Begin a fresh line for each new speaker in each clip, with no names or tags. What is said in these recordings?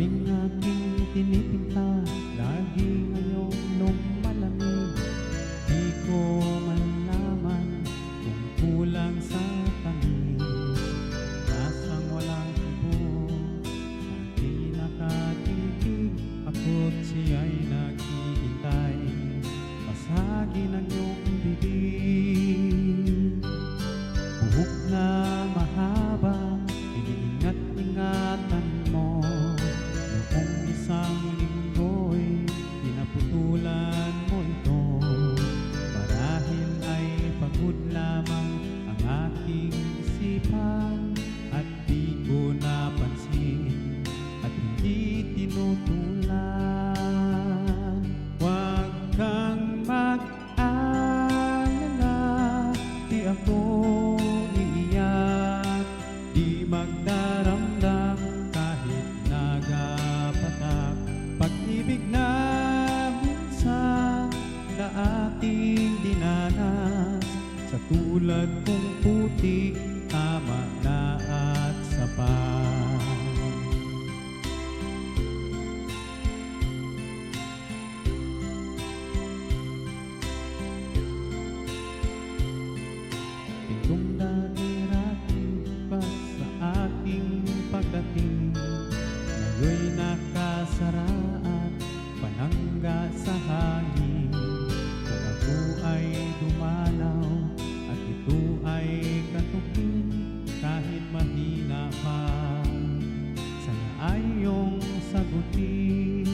Kaming aking tinipinta, lagi ngayong lumalamig. Di ko malalaman kung kulang sa tamis. Lasang walang tibok, di nakatitig. Ako't siya'y naghihintay, pasagin ang iyong bibig. Buhok na mahaba, iniingat-ingatan mo. Noong isang linggo'y pinaputulan mo ito. Marahil ay pagod lamang ang aking isipan, at di ko napansin at hindi tinutulan. Huwag kang mag-alala, di ako iiyak, di magdaramdam kahit nagapatak. Pag-ibig na minsan na ating dinanas, sa tulad kong putik, tama na at sapat. Itong dati-rati pa sa ating pagdating, ngayon'y nakasara at panangga sa hangin. Kung ako ay dumalaw at ito ay katukin, kahit mahina pa, sana ay iyong sagutin.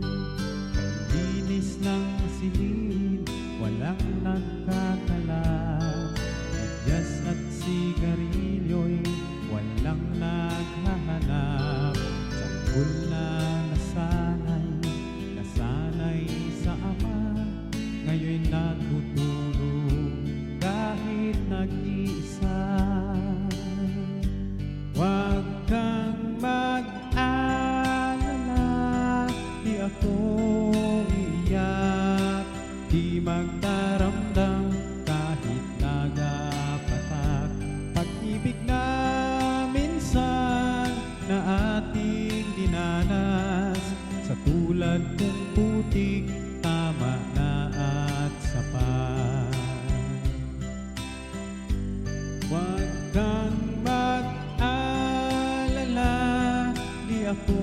Kay linis ng silid, walang nagkakalat. Medyas at sigarilyo'y walang naghahanap. Sanggol na nasanay sa ama, ngayon'y natutulog kahit nag-iisa. Huwag kang mag-alala, di ako iiyak, di magdaramdam kahit nagapatak. Pag-ibig na minsan na ating dinanas, sa tulad kong putik, tama na at sapat. Huwag kang mag-alala, di ako